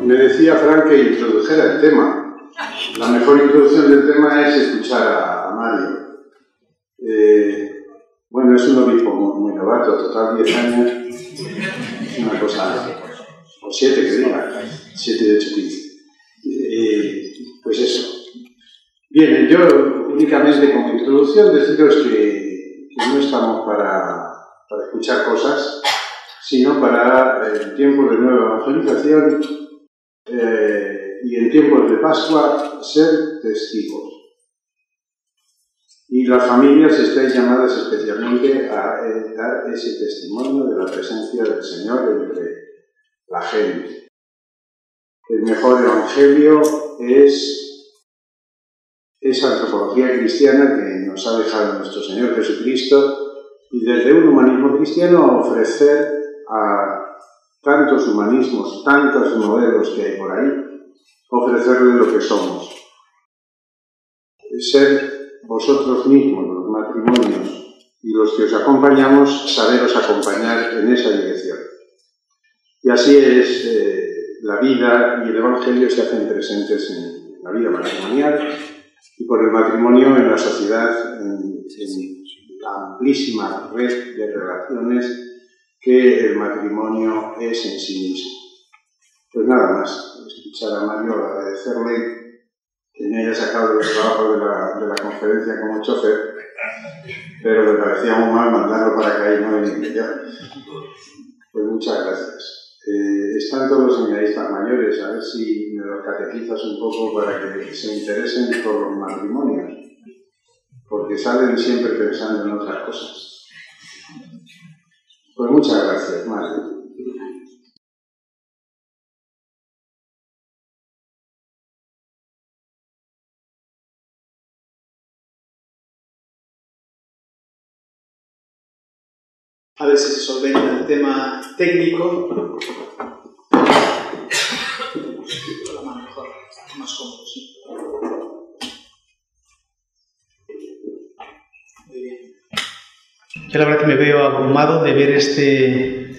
Me decía Frank que introdujera el tema. La mejor introducción del tema es escuchar a Mario. Bueno, es un obispo muy novato, total 10 años. Es una cosa, o 7 que diga, 7, 8, 15. Pues eso. Bien, yo únicamente como introducción deciros que no estamos para escuchar cosas, sino para en tiempos de nueva evangelización y en tiempos de Pascua ser testigos. Y las familias estáis llamadas especialmente a dar ese testimonio de la presencia del Señor entre la gente. El mejor evangelio es esa antropología cristiana que nos ha dejado nuestro Señor Jesucristo y desde un humanismo cristiano ofrecer a tantos humanismos, tantos modelos que hay por ahí, ofrecerle lo que somos. Ser vosotros mismos, los matrimonios y los que os acompañamos, saberos acompañar en esa dirección. Y así es, la vida y el Evangelio se hacen presentes en la vida matrimonial y por el matrimonio en la sociedad, en la amplísima red de relaciones que el matrimonio es en sí mismo. Pues nada más, escuchar a Mario, agradecerle que me haya sacado del trabajo de la conferencia como chofer, pero me parecía muy mal mandarlo para que ahí no venga inmediato. Pues muchas gracias. Están todos los seminaristas mayores, a ver si me los catequizas un poco para que se interesen por los matrimonios, porque salen siempre pensando en otras cosas. Pues muchas gracias, Mario. A ver si se solventa el tema técnico. La mano mejor, más cómodo, sí. Muy bien. Yo la verdad que me veo abrumado de ver este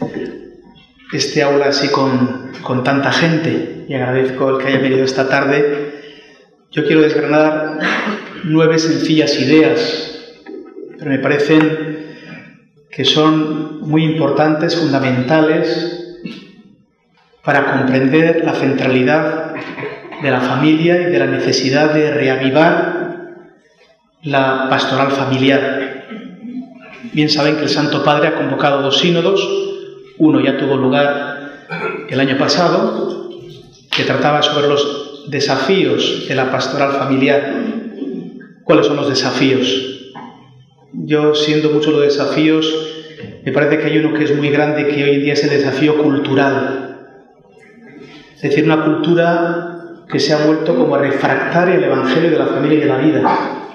aula así con tanta gente y agradezco el que haya venido esta tarde. Yo quiero desgranar 9 sencillas ideas, pero me parecen que son muy importantes, fundamentales, para comprender la centralidad de la familia y de la necesidad de reavivar la pastoral familiar. Bien saben que el Santo Padre ha convocado 2 sínodos, uno ya tuvo lugar el año pasado, que trataba sobre los desafíos de la pastoral familiar. ¿Cuáles son los desafíos? Yo, siendo mucho los desafíos, me parece que hay uno que es muy grande, que hoy en día es el desafío cultural. Es decir, una cultura que se ha vuelto como refractaria al Evangelio de la familia y de la vida.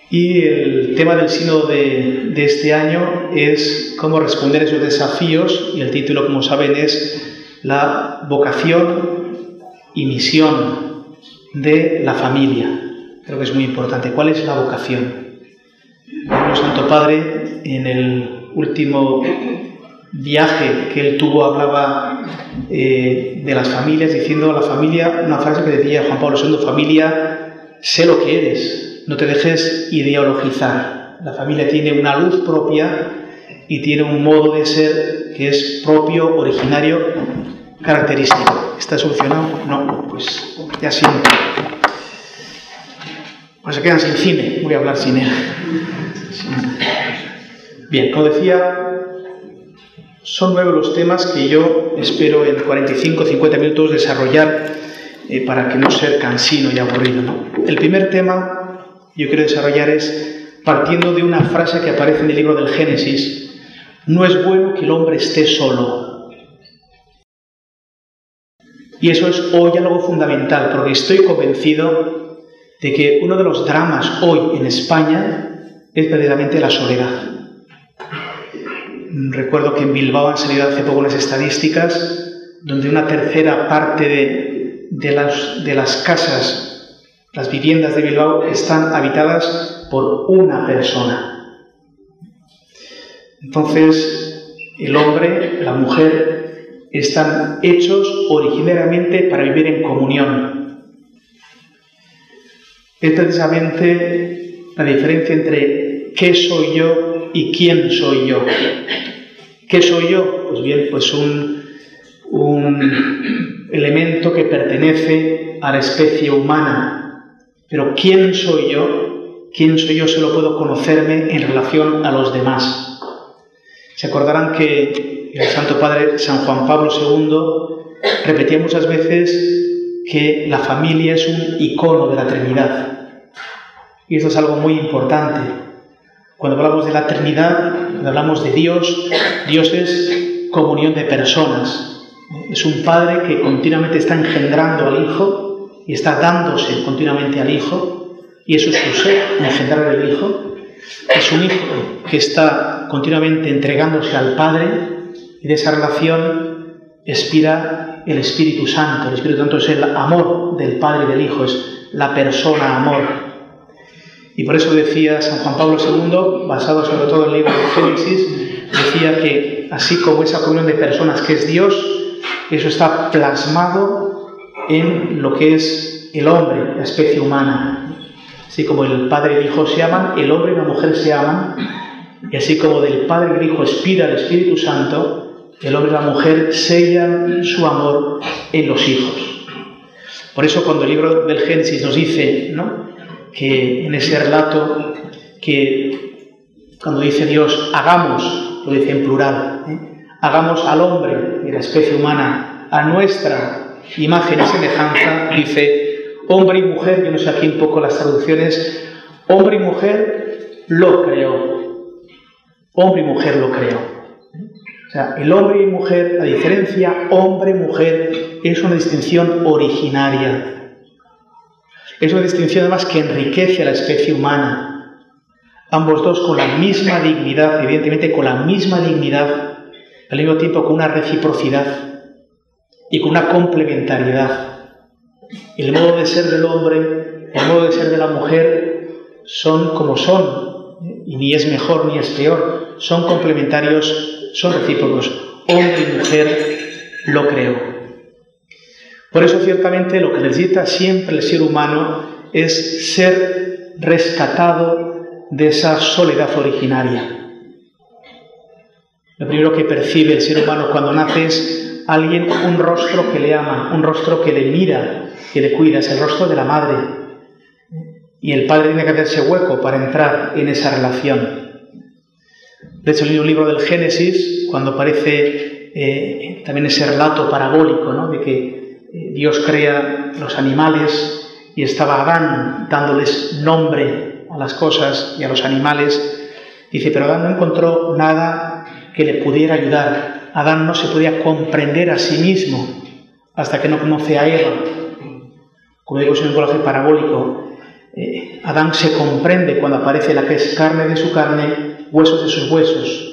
Y el tema del sínodo de este año es cómo responder a esos desafíos, y el título, como saben, es la vocación y misión de la familia. Creo que es muy importante. ¿Cuál es la vocación? El Santo Padre, en el último viaje que él tuvo, hablaba de las familias, diciendo a la familia una frase que decía Juan Pablo II: familia, sé lo que eres, no te dejes ideologizar. La familia tiene una luz propia y tiene un modo de ser que es propio, originario, característico. ¿Está solucionado? No, pues ya siento. Pues se quedan sin cine, voy a hablar sin él. Bien, como decía, son 9 los temas que yo espero en 45-50 minutos desarrollar para que no sea cansino y aburrido, ¿no? El primer tema que yo quiero desarrollar es partiendo de una frase que aparece en el libro del Génesis: no es bueno que el hombre esté solo. Y eso es hoy algo fundamental, porque estoy convencido de que uno de los dramas hoy en España es precisamente la soledad. Recuerdo que en Bilbao han salido hace poco unas estadísticas donde una tercera parte de las casas, las viviendas de Bilbao, están habitadas por una persona. Entonces, el hombre, la mujer, están hechos originariamente para vivir en comunión. Es precisamente la diferencia entre qué soy yo y quién soy yo. ¿Qué soy yo? Pues bien, pues un elemento que pertenece a la especie humana. Pero ¿quién soy yo? ¿Quién soy yo? Solo puedo conocerme en relación a los demás. Se acordarán que el Santo Padre San Juan Pablo II repetía muchas veces que la familia es un icono de la Trinidad. Y esto es algo muy importante. Cuando hablamos de la Trinidad, cuando hablamos de Dios, Dios es comunión de personas. Es un Padre que continuamente está engendrando al Hijo y está dándose continuamente al Hijo, y eso es su ser, engendrar el Hijo. Es un Hijo que está continuamente entregándose al Padre, y de esa relación expira el Espíritu Santo. El Espíritu Santo es el amor del Padre y del Hijo, es la persona amor. Y por eso decía San Juan Pablo II, basado sobre todo en el libro de Génesis, decía que así como esa comunión de personas que es Dios, eso está plasmado en lo que es el hombre, la especie humana. Así como el Padre y el Hijo se aman, el hombre y la mujer se aman, y así como del Padre y el Hijo expira el Espíritu Santo, el hombre y la mujer sellan su amor en los hijos. Por eso cuando el libro del Génesis nos dice, ¿no?, que en ese relato, que cuando dice Dios hagamos, lo dice en plural, hagamos al hombre y la especie humana a nuestra imagen y semejanza, dice hombre y mujer. Yo no sé aquí un poco las traducciones. Hombre y mujer lo creó. Hombre y mujer lo creó. O sea, el hombre y mujer, la diferencia hombre-mujer es una distinción originaria. Es una distinción además que enriquece a la especie humana. Ambos dos con la misma dignidad, evidentemente con la misma dignidad, al mismo tiempo con una reciprocidad y con una complementariedad. El modo de ser del hombre, el modo de ser de la mujer son como son, y ni es mejor ni es peor, son complementarios, son recíprocos. Hombre y mujer lo creó. Por eso, ciertamente, lo que necesita siempre el ser humano es ser rescatado de esa soledad originaria. Lo primero que percibe el ser humano cuando nace es alguien, un rostro que le ama, un rostro que le mira, que le cuida, es el rostro de la madre. Y el padre tiene que hacerse hueco para entrar en esa relación. De hecho, en el libro del Génesis, cuando aparece también ese relato parabólico, ¿no?, de que Dios crea los animales y estaba Adán dándoles nombre a las cosas y a los animales. Dice, pero Adán no encontró nada que le pudiera ayudar. Adán no se podía comprender a sí mismo hasta que no conoce a Eva. Como digo, es un lenguaje parabólico. Adán se comprende cuando aparece la que es carne de su carne, huesos de sus huesos.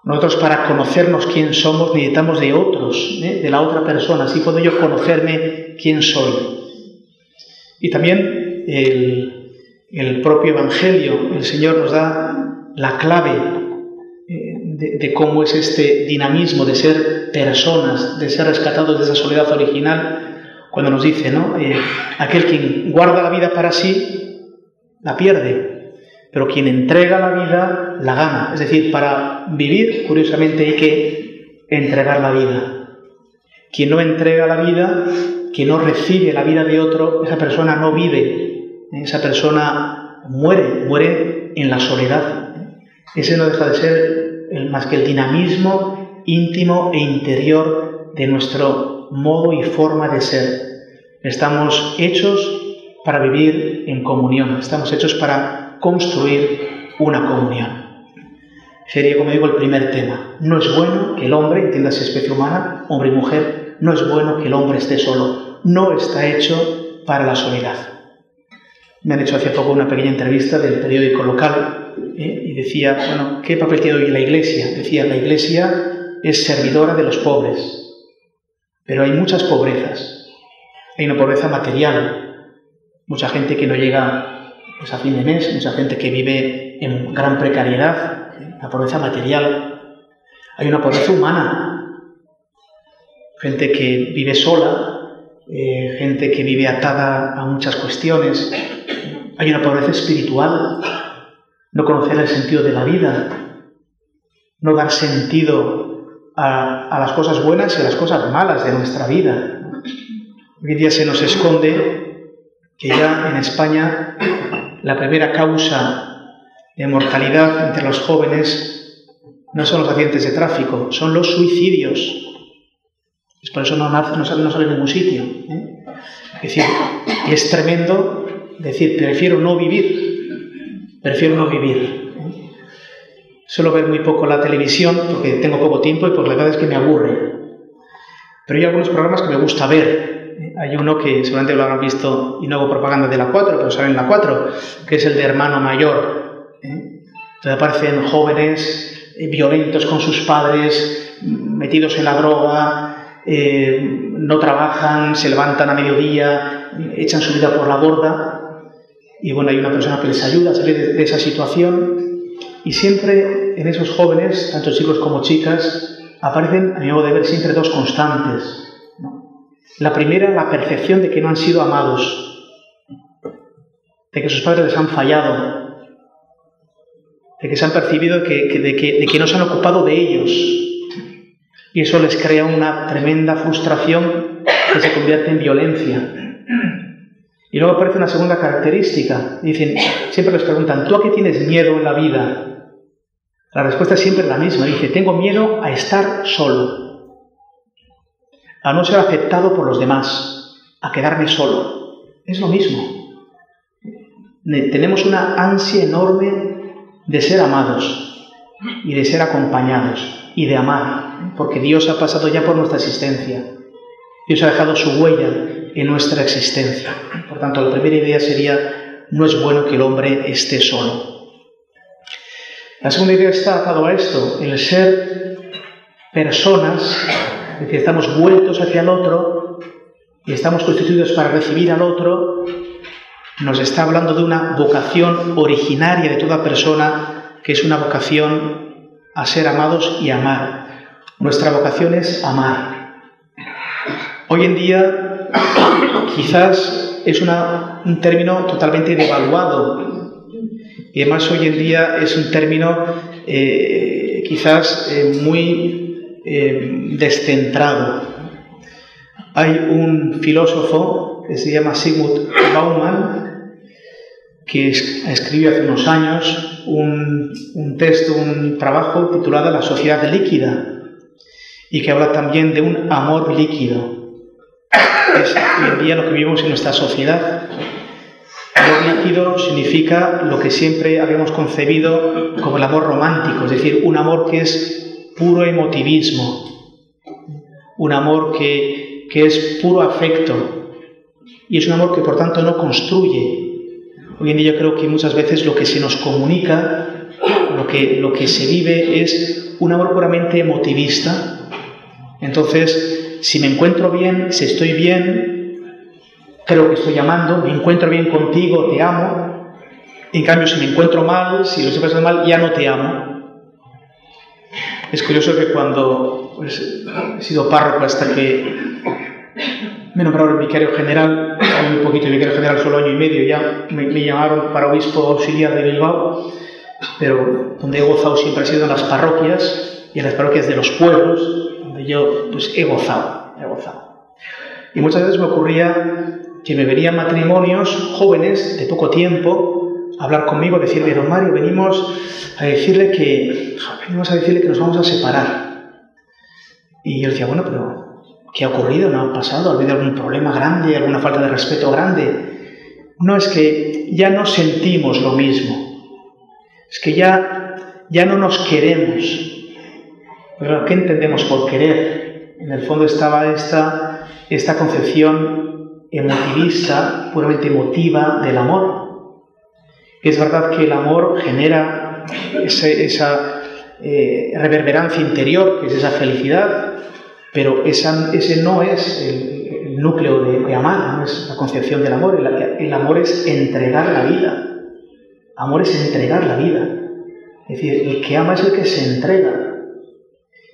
Nosotros, para conocernos quién somos, necesitamos de otros, de la otra persona. Así puedo yo conocerme quién soy. Y también el propio Evangelio, el Señor nos da la clave de cómo es este dinamismo de ser personas, de ser rescatados de esa soledad original, cuando nos dice, ¿no?, aquel quien guarda la vida para sí, la pierde. Pero quien entrega la vida, la gana. Es decir, para vivir, curiosamente, hay que entregar la vida. Quien no entrega la vida, quien no recibe la vida de otro, esa persona no vive. Esa persona muere en la soledad. Ese no deja de ser más que el dinamismo íntimo e interior de nuestro modo y forma de ser. Estamos hechos para vivir en comunión. Estamos hechos para construir una comunión. Sería, como digo, el primer tema. No es bueno que el hombre, entiéndase especie humana, hombre y mujer, no es bueno que el hombre esté solo. No está hecho para la soledad. Me han hecho hace poco una pequeña entrevista del periódico local y decía, bueno, ¿qué papel tiene hoy la Iglesia? Decía, la Iglesia es servidora de los pobres, pero hay muchas pobrezas. Hay una pobreza material, mucha gente que no llega pues, a fin de mes, mucha gente que vive en gran precariedad, la pobreza material. Hay una pobreza humana, gente que vive sola, gente que vive atada a muchas cuestiones. Hay una pobreza espiritual, no conocer el sentido de la vida, no dar sentido a las cosas buenas y a las cosas malas de nuestra vida. Hoy en día se nos esconde que ya en España la primera causa de mortalidad entre los jóvenes no son los accidentes de tráfico, son los suicidios. Y por eso no sale en ningún sitio. Es decir, es tremendo decir, prefiero no vivir. Suelo ver muy poco la televisión porque tengo poco tiempo y por la verdad es que me aburre. Pero hay algunos programas que me gusta ver. Hay uno que seguramente lo habrán visto, y no hago propaganda de la 4, pero sale en la 4, que es el de Hermano Mayor. Donde aparecen jóvenes violentos con sus padres, metidos en la droga, no trabajan, se levantan a mediodía, echan su vida por la borda. Y bueno, hay una persona que les ayuda a salir de esa situación. Y siempre en esos jóvenes, tanto chicos como chicas, aparecen, a mi modo de ver, siempre dos constantes, ¿no? La primera, la percepción de que no han sido amados, de que sus padres les han fallado, de que se han percibido de que no se han ocupado de ellos. Y eso les crea una tremenda frustración que se convierte en violencia. Y luego aparece una segunda característica. Dicen, siempre les preguntan, ¿tú a qué tienes miedo en la vida? La respuesta es siempre la misma. Dice, tengo miedo a estar solo, a no ser aceptado por los demás, a quedarme solo. Es lo mismo. Tenemos una ansia enorme de ser amados y de ser acompañados y de amar, porque Dios ha pasado ya por nuestra existencia. Dios ha dejado su huella en nuestra existencia. Por tanto, la primera idea sería, no es bueno que el hombre esté solo. La segunda idea está atado a esto, el ser personas, es decir, estamos vueltos hacia el otro y estamos constituidos para recibir al otro. Nos está hablando de una vocación originaria de toda persona, que es una vocación a ser amados y amar. Nuestra vocación es amar. Hoy en día quizás es un término totalmente devaluado, y además hoy en día es un término quizás muy descentrado. Hay un filósofo que se llama Zygmunt Bauman, que escribió hace unos años un texto, un trabajo titulado La sociedad líquida, y que habla también de un amor líquido. Es hoy en día lo que vivimos en nuestra sociedad. Amor líquido significa lo que siempre habíamos concebido como el amor romántico, es decir, un amor que es puro emotivismo, un amor que es puro afecto, y es un amor que por tanto no construye. Hoy en día yo creo que muchas veces lo que se nos comunica, lo que se vive es un amor puramente emotivista. Entonces, si me encuentro bien, si estoy bien, creo que estoy amando, me encuentro bien contigo, te amo. En cambio, si me encuentro mal, si lo estoy pasando mal, ya no te amo. Es curioso que cuando he sido párroco hasta que me nombraron vicario general, muy poquito vicario general, solo año y medio ya, me llamaron para obispo auxiliar de Bilbao, pero donde he gozado siempre ha sido en las parroquias, y en las parroquias de los pueblos, donde yo pues he gozado. Y muchas veces me ocurría que me venían matrimonios jóvenes de poco tiempo a hablar conmigo, decirme, don Mario, venimos a decirle que nos vamos a separar. Y yo decía, bueno, pero ¿qué ha ocurrido? ¿No ha pasado? ¿Ha habido algún problema grande? ¿Alguna falta de respeto grande? no es que ya no sentimos lo mismo, es que ya no nos queremos. Pero ¿qué entendemos por querer? En el fondo estaba esta concepción emotivista, puramente emotiva del amor. Es verdad que el amor genera esa reverberancia interior, que es esa felicidad, pero ese no es el núcleo de amar, no es la concepción del amor. El amor es entregar la vida. Amor es entregar la vida. Es decir, el que ama es el que se entrega.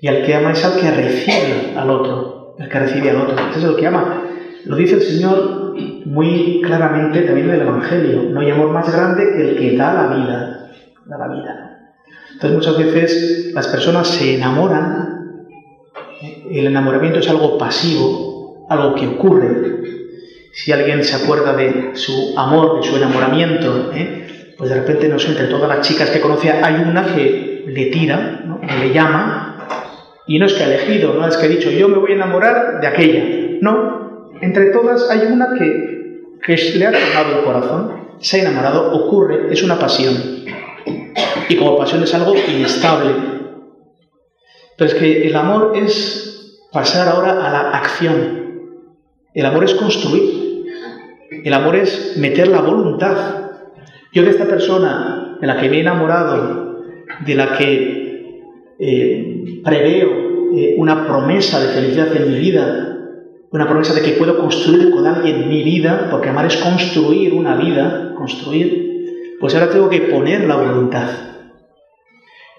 Y al que ama es al que recibe al otro. El que recibe al otro. Ese es el que ama. Lo dice el Señor muy claramente también en el Evangelio. No hay amor más grande que el que da la vida. Da la vida. Entonces muchas veces las personas se enamoran. El enamoramiento es algo pasivo, algo que ocurre. Si alguien se acuerda de su amor, de su enamoramiento, pues de repente, no sé, entre todas las chicas que conocía hay una que le tira, ¿no? Que le llama. Y no es que ha elegido, no es que ha dicho yo me voy a enamorar de aquella. No, entre todas hay una que le ha tocado el corazón, se ha enamorado, ocurre, es una pasión. Y como pasión es algo inestable. Pero es que el amor es pasar ahora a la acción. El amor es construir. El amor es meter la voluntad. Yo de esta persona de la que me he enamorado, de la que preveo una promesa de felicidad en mi vida, una promesa de que puedo construir con alguien mi vida, porque amar es construir una vida, construir, pues ahora tengo que poner la voluntad.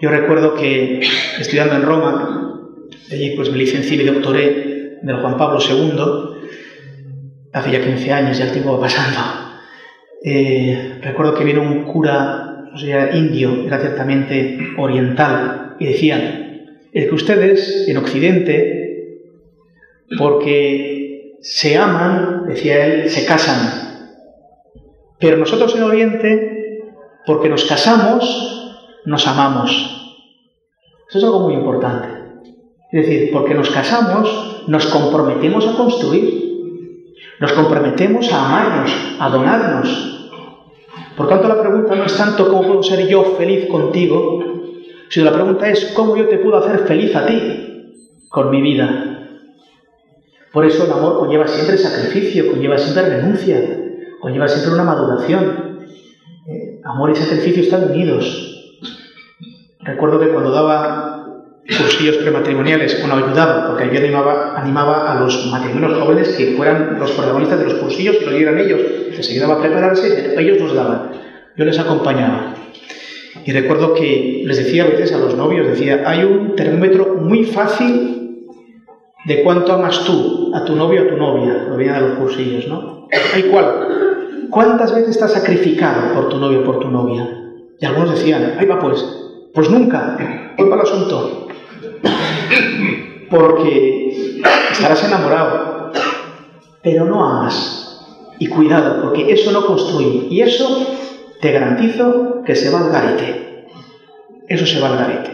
Yo recuerdo que estudiando en Roma, allí pues me licencié y me doctoré del Juan Pablo II, hace ya 15 años, ya el tiempo va pasando. Recuerdo que vino un cura, no sé, era indio, era ciertamente oriental, y decían, es que ustedes en Occidente, porque se aman, decía él, se casan, pero nosotros en Oriente, porque nos casamos, nos amamos. Eso es algo muy importante. Es decir, porque nos casamos, nos comprometemos a construir, nos comprometemos a amarnos, a donarnos. Por tanto, la pregunta no es tanto cómo puedo ser yo feliz contigo, sino la pregunta es cómo yo te puedo hacer feliz a ti con mi vida. Por eso el amor conlleva siempre sacrificio, conlleva siempre renuncia, conlleva siempre una maduración. Amor y sacrificio están unidos. Recuerdo que cuando daba cursillos prematrimoniales, ayudaba, porque yo animaba a los matrimonios jóvenes que fueran los protagonistas de los cursillos y lo dieran ellos. Les ayudaba a prepararse, ellos los daban. Yo les acompañaba. Y recuerdo que les decía a veces a los novios, decía, hay un termómetro muy fácil de cuánto amas tú a tu novio o a tu novia. Lo venían de los cursillos, ¿no? ¿Hay cuál? ¿Cuántas veces estás sacrificado por tu novio o por tu novia? Y algunos decían, ahí va pues nunca, voy para el asunto. Porque estarás enamorado, pero no amas. Y cuidado, porque eso no construye. Y eso te garantizo que se va al garete. Eso se va al garete.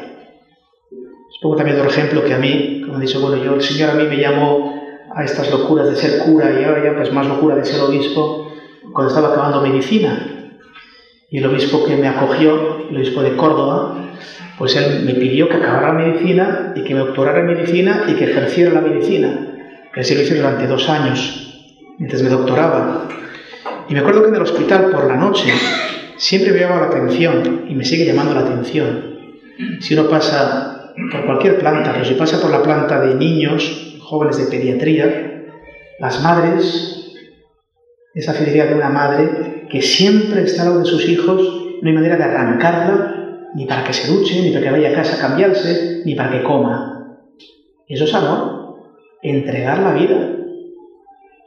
Os pongo también otro ejemplo que a mí, como he dicho, yo, el Señor a mí me llamó a estas locuras de ser cura y ahora ya pues más locura de ser obispo cuando estaba acabando medicina. Y el obispo que me acogió, el obispo de Córdoba, pues él me pidió que acabara la medicina y que me doctorara en medicina y que ejerciera la medicina. Que así lo hice durante 2 años, mientras me doctoraba. Y me acuerdo que en el hospital por la noche siempre me llamaba la atención, y me sigue llamando la atención, si uno pasa por cualquier planta, pero si pasa por la planta de niños, jóvenes de pediatría, las madres, esa fidelidad de una madre que siempre está al lado de sus hijos, no hay manera de arrancarla, ni para que se duche, ni para que vaya a casa a cambiarse, ni para que coma. Eso es amor, entregar la vida.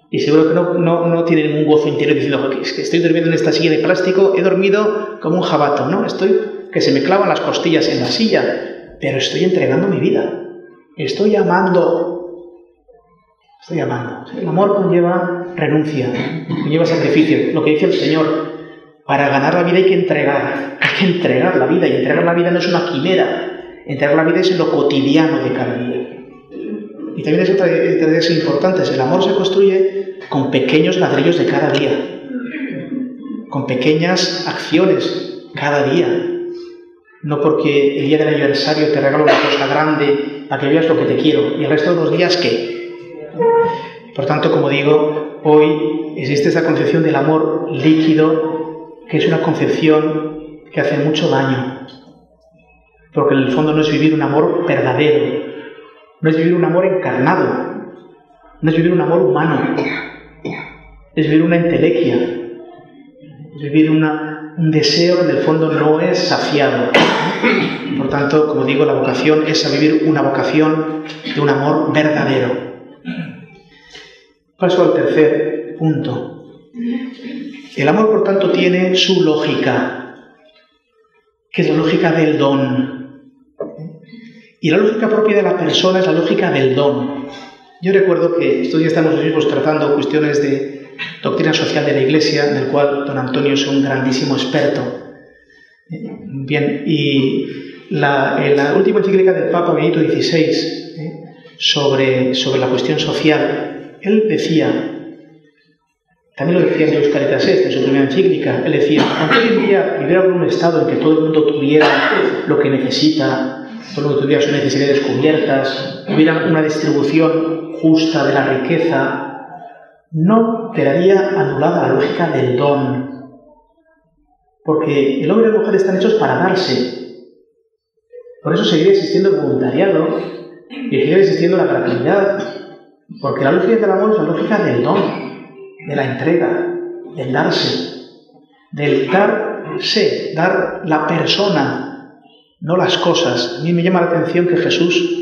Y seguro que no tiene ningún gozo interior diciendo es que estoy durmiendo en esta silla de plástico, he dormido como un jabato, ¿no? Que se me clavan las costillas en la silla, pero estoy entregando mi vida. Estoy amando. Estoy amando. El amor conlleva renuncia, conlleva sacrificio. Lo que dice el Señor, para ganar la vida hay que entregar la vida, y entregar la vida no es una quimera, entregar la vida es en lo cotidiano de cada día. Y también es otra de las importantes, el amor se construye con pequeños ladrillos de cada día. con pequeñas acciones cada día. No porque el día del aniversario te regalo una cosa grande para que veas lo que te quiero y el resto de los días, ¿qué? Por tanto, como digo, hoy existe esta concepción del amor líquido, que es una concepción que hace mucho daño, porque en el fondo no es vivir un amor verdadero, no es vivir un amor encarnado, no es vivir un amor humano, es vivir una entelequia, es vivir un deseo que en el fondo no es saciado. Por tanto, como digo, la vocación es a vivir una vocación de un amor verdadero. Paso al tercer punto. El amor, por tanto, tiene su lógica, que es la lógica del don. Y la lógica propia de la persona es la lógica del don. Yo recuerdo que estos días estamos mismos tratando cuestiones de doctrina social de la Iglesia, en el cual don Antonio es un grandísimo experto. Bien, y en la última encíclica del Papa Benedicto XVI sobre la cuestión social, él decía, también lo decía en Deus Caritas Est, en su primera encíclica, él decía, aunque hoy en día viviéramos un estado en que todo el mundo tuviera lo que necesita, todo el mundo tuviera sus necesidades cubiertas, hubiera una distribución justa de la riqueza, no quedaría anulada la lógica del don. Porque el hombre y la mujer están hechos para darse. Por eso seguiría existiendo el voluntariado y seguiría existiendo la gratuidad. Porque la lógica del amor es la lógica del don, de la entrega, del darse, del darse, dar la persona, no las cosas. A mí me llama la atención que Jesús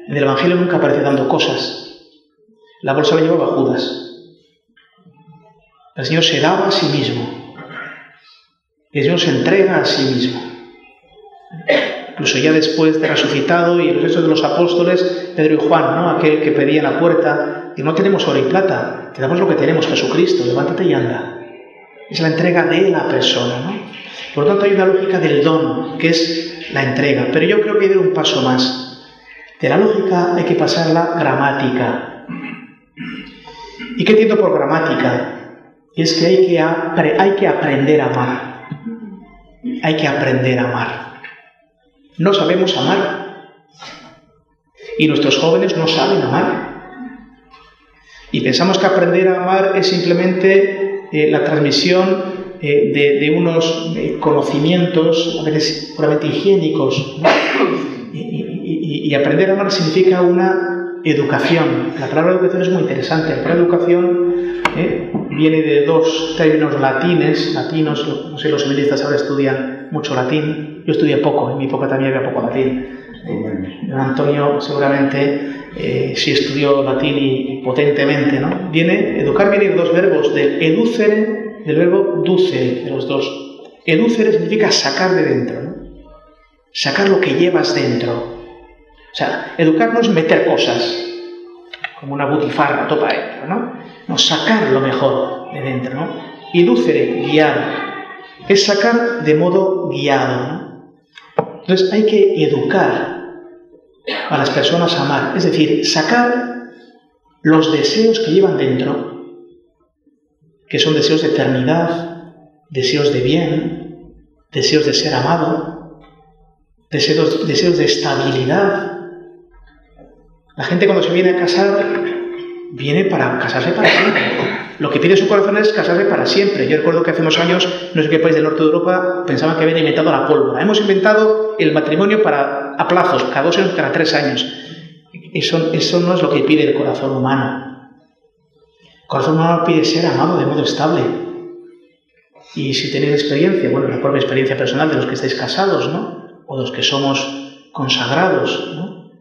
en el Evangelio nunca aparece dando cosas. La bolsa la llevaba Judas. El Señor se daba a sí mismo. El Señor se entrega a sí mismo. Incluso ya después de resucitado y en los Hechos de los Apóstoles, Pedro y Juan, ¿no? Aquel que pedía en la puerta, y no tenemos oro y plata, te damos lo que tenemos, Jesucristo, levántate y anda. Es la entrega de la persona, ¿no? Por lo tanto, hay una lógica del don, que es la entrega. Pero yo creo que hay que dar un paso más. De la lógica hay que pasar la gramática. ¿Y qué entiendo por gramática? Es que hay que aprender a amar. Hay que aprender a amar. No sabemos amar. Y nuestros jóvenes no saben amar. Y pensamos que aprender a amar es simplemente la transmisión de unos conocimientos, a veces puramente higiénicos, ¿no? Y aprender a amar significa una educación. La palabra educación es muy interesante. La palabra educación viene de dos términos latinos, no sé, los seminaristas ahora estudian mucho latín, yo estudié poco, en mi época también había poco latín. Don Antonio seguramente sí estudió latín y potentemente, ¿no? Educar viene de dos verbos, del educere, del verbo ducere, de los dos. Educere significa sacar de dentro, ¿no? Sacar lo que llevas dentro. O sea, educar no es meter cosas, como una butifarra, topa dentro, ¿no? No, sacar lo mejor de dentro, ¿no? Y ducere, guiar, es sacar de modo guiado, ¿no? Entonces hay que educar a las personas a amar, es decir, sacar los deseos que llevan dentro, que son deseos de eternidad, deseos de bien, deseos de ser amado, deseos de estabilidad. La gente cuando se viene a casar, viene para casarse para siempre. Lo que pide su corazón es casarse para siempre. Yo recuerdo que hace unos años, no sé qué país del norte de Europa, pensaban que habían inventado la pólvora. Hemos inventado el matrimonio a plazos, cada 2 años, cada 3 años. Eso no es lo que pide el corazón humano. El corazón humano pide ser amado de modo estable. Y si tenéis experiencia, bueno, la propia experiencia personal de los que estáis casados, ¿no? O los que somos consagrados, ¿no?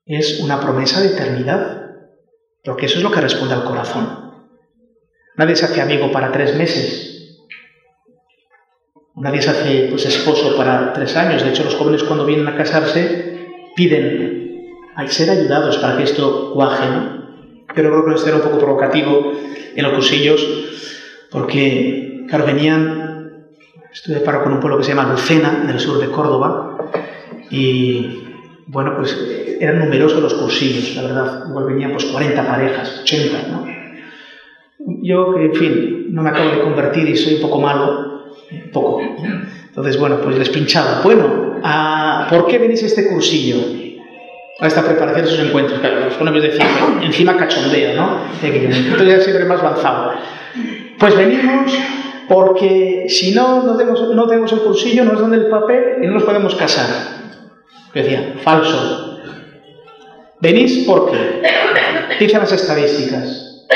Es una promesa de eternidad, porque eso es lo que responde al corazón. Nadie se hace amigo para 3 meses, nadie se hace esposo para 3 años. De hecho, los jóvenes cuando vienen a casarse piden ser ayudados para que esto cuaje, ¿no? Pero creo que esto era un poco provocativo en los cursillos, porque, claro, estuve de paro con un pueblo que se llama Lucena, en el sur de Córdoba, y bueno, pues eran numerosos los cursillos, la verdad. Igual venían 40 parejas, 80, ¿no? Yo, que en fin, no me acabo de convertir y soy un poco malo, Poco. Entonces, bueno, pues les pinchaba. Bueno, ¿por qué venís a este cursillo? A esta preparación de esos encuentros. Claro, los ponemos de encima cachondeo, ¿no? Entonces ya siempre más avanzado. Pues venimos porque si no tenemos el cursillo, nos dan el papel y no nos podemos casar. Yo decía, falso. Venís porque dicen las estadísticas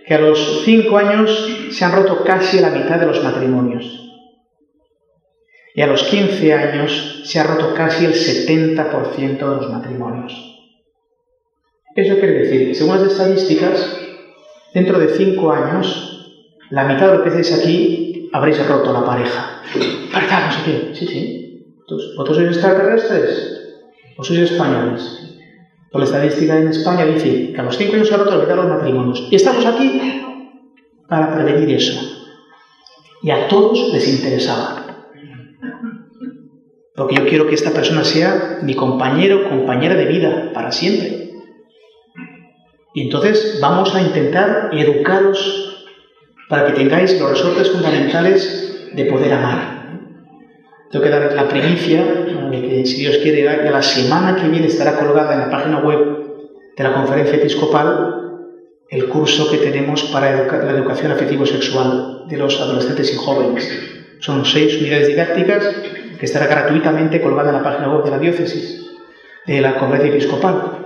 que a los 5 años se han roto casi la mitad de los matrimonios. Y a los 15 años se ha roto casi el 70% de los matrimonios. Eso quiere decir que, según las estadísticas, dentro de 5 años, la mitad de lo que hacéis aquí habréis roto la pareja. ¿Pareja? No sé qué. Sí. ¿Vosotros sois extraterrestres o sois españoles? Pues la estadística en España dice que a los 5 años se ha roto la mitad de los matrimonios. Y estamos aquí para prevenir eso. Y a todos les interesaba. Porque yo quiero que esta persona sea mi compañero o compañera de vida para siempre. Y entonces vamos a intentar educaros para que tengáis los resortes fundamentales de poder amar. Tengo que dar la primicia de que, si Dios quiere, ya la semana que viene estará colgada en la página web de la Conferencia Episcopal el curso que tenemos para la educación afectivo-sexual de los adolescentes y jóvenes. Son 6 unidades didácticas que estará gratuitamente colgada en la página web de la diócesis, de la Conferencia Episcopal.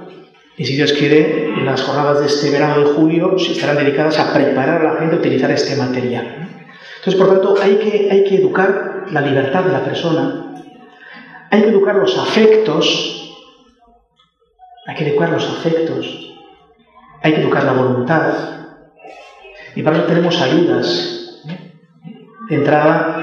Y si Dios quiere, las jornadas de este verano de julio estarán dedicadas a preparar a la gente a utilizar este material. Entonces, por tanto, hay que educar la libertad de la persona, hay que educar los afectos, hay que educar la voluntad. Y para eso tenemos ayudas. De entrada,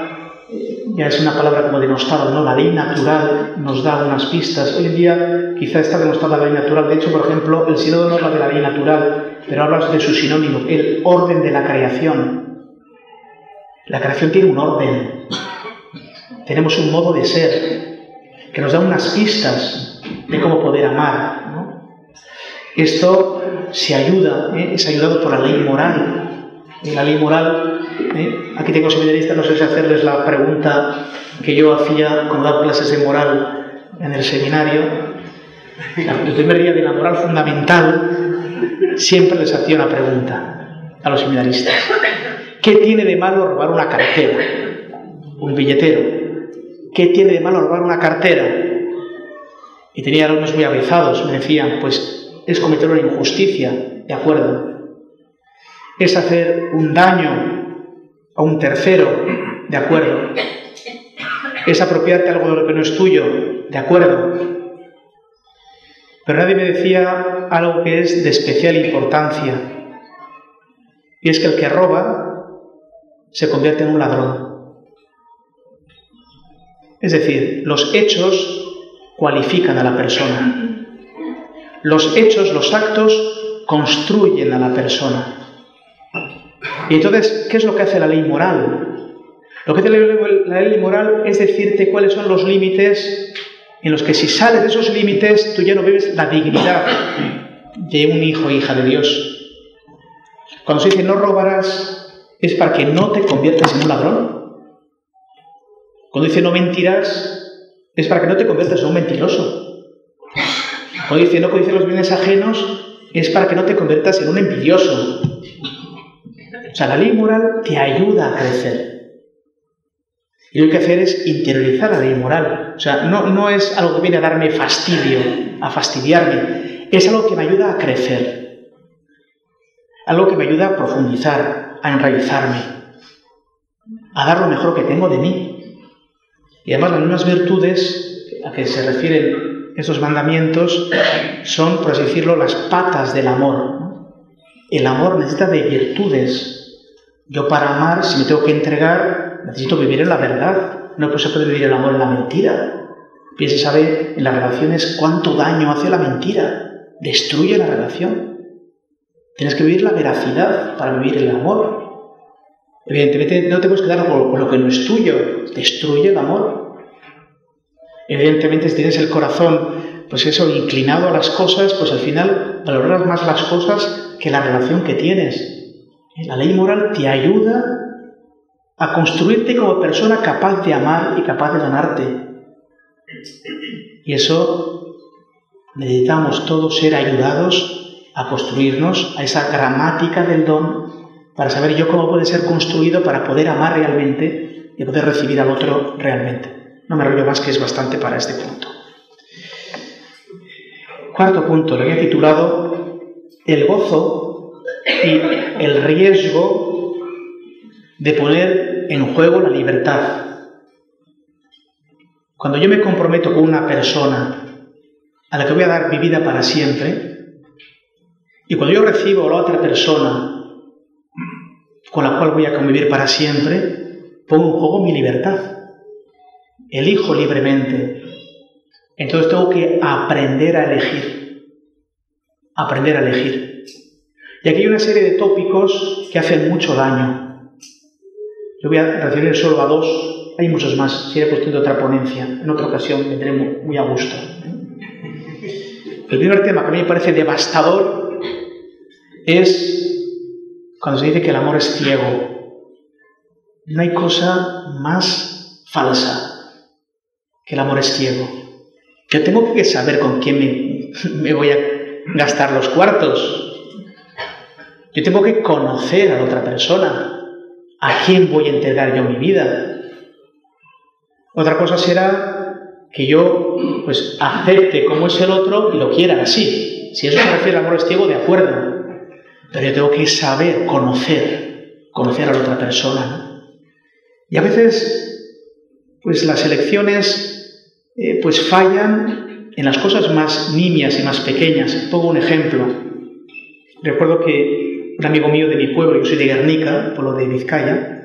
ya es una palabra como denostada, ¿no? La ley natural nos da unas pistas. Hoy en día quizá está denostada la ley natural. De hecho, por ejemplo, el sínodo no habla de la ley natural, pero habla de su sinónimo, el orden de la creación. La creación tiene un orden. Tenemos un modo de ser que nos da unas pistas de cómo poder amar, ¿no? Esto se ayuda, es ayudado por la ley moral. La ley moral, aquí tengo seminaristas, no sé si hacerles la pregunta que yo hacía cuando daba clases de moral en el seminario. El primer día de la moral fundamental siempre les hacía una pregunta a los seminaristas. ¿Qué tiene de malo robar una cartera? Un billetero. ¿Qué tiene de malo robar una cartera? Y tenía alumnos muy avezados, me decían, pues es cometer una injusticia, de acuerdo. Es hacer un daño a un tercero, de acuerdo. Es apropiarte algo de lo que no es tuyo, de acuerdo. Pero nadie me decía algo que es de especial importancia, y es que el que roba se convierte en un ladrón. Es decir, los hechos cualifican a la persona. Los hechos, los actos, construyen a la persona. Y entonces, ¿qué es lo que hace la ley moral? Lo que hace la ley moral es decirte cuáles son los límites en los que, si sales de esos límites, tú ya no vives la dignidad de un hijo o hija de Dios. Cuando se dice no robarás, es para que no te conviertas en un ladrón. Cuando dice no mentirás, es para que no te conviertas en un mentiroso. Cuando dice no codiciar los bienes ajenos, es para que no te conviertas en un envidioso. O sea, la ley moral te ayuda a crecer. Y lo que hay que hacer es interiorizar la ley moral. O sea, no es algo que viene a darme fastidio, a fastidiarme. Es algo que me ayuda a crecer. Algo que me ayuda a profundizar, a enraizarme, a dar lo mejor que tengo de mí. Y además las mismas virtudes a que se refieren estos mandamientos son, por así decirlo, las patas del amor. El amor necesita de virtudes. Yo, para amar, si me tengo que entregar, necesito vivir en la verdad. No se puede vivir el amor en la mentira. Piense, sabe, en las relaciones cuánto daño hace la mentira. Destruye la relación. Tienes que vivir la veracidad para vivir el amor. Evidentemente no te puedes quedar con lo que no es tuyo. Destruye el amor. Evidentemente, si tienes el corazón, pues eso, inclinado a las cosas, pues al final valoras más las cosas que la relación que tienes. La ley moral te ayuda a construirte como persona capaz de amar y capaz de donarte. Y eso necesitamos todos ser ayudados a construirnos a esa gramática del don para saber yo cómo puede ser construido para poder amar realmente y poder recibir al otro realmente. No me enrollo más, que es bastante para este punto. Cuarto punto, lo había titulado el gozo y el riesgo de poner en juego la libertad. Cuando yo me comprometo con una persona a la que voy a dar mi vida para siempre, y cuando yo recibo a la otra persona con la cual voy a convivir para siempre, pongo en juego mi libertad. Elijo libremente. Entonces tengo que aprender a elegir. Aprender a elegir. Y aquí hay una serie de tópicos que hacen mucho daño. Yo voy a referir solo a dos. Hay muchos más. Sería cuestión de otra ponencia. En otra ocasión vendré muy a gusto. El primer tema que a mí me parece devastador es cuando se dice que el amor es ciego. No hay cosa más falsa que el amor es ciego. Yo tengo que saber con quién me voy a gastar los cuartos. Yo tengo que conocer a la otra persona. ¿A quién voy a entregar yo mi vida? Otra cosa será que yo pues acepte cómo es el otro y lo quiera así. Si eso se refiere al amor es ciego, de acuerdo. Pero yo tengo que saber, conocer a la otra persona, ¿no? Y a veces, pues las elecciones pues fallan en las cosas más nimias y más pequeñas. Pongo un ejemplo. Recuerdo que un amigo mío de mi pueblo, yo soy de Guernica, pueblo de Vizcaya,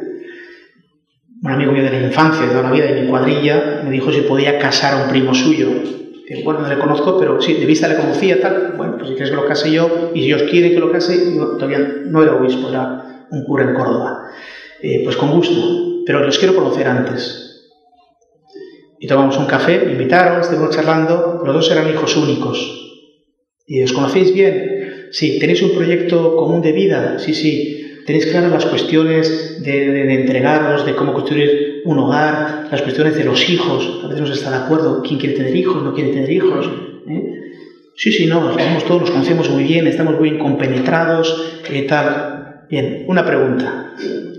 un amigo mío de la infancia, de toda la vida, de mi cuadrilla, me dijo si podía casar a un primo suyo. Bueno, no le conozco, pero sí, de vista le conocía, tal. Bueno, pues si quieres que lo case yo, y si Dios quiere que lo case, yo todavía no era obispo, era un cura en Córdoba. Pues con gusto, pero los quiero conocer antes. Y tomamos un café, me invitaron, estuvimos charlando, los dos eran hijos únicos. ¿Y os conocéis bien? Sí. ¿Tenéis un proyecto común de vida? Sí, sí. ¿Tenéis claras las cuestiones de entregaros, de cómo construir un hogar, las cuestiones de los hijos? A veces no se está de acuerdo. ¿Quién quiere tener hijos? ¿No quiere tener hijos? Sí, no, todos nos conocemos muy bien, estamos muy bien compenetrados, tal. Bien, una pregunta.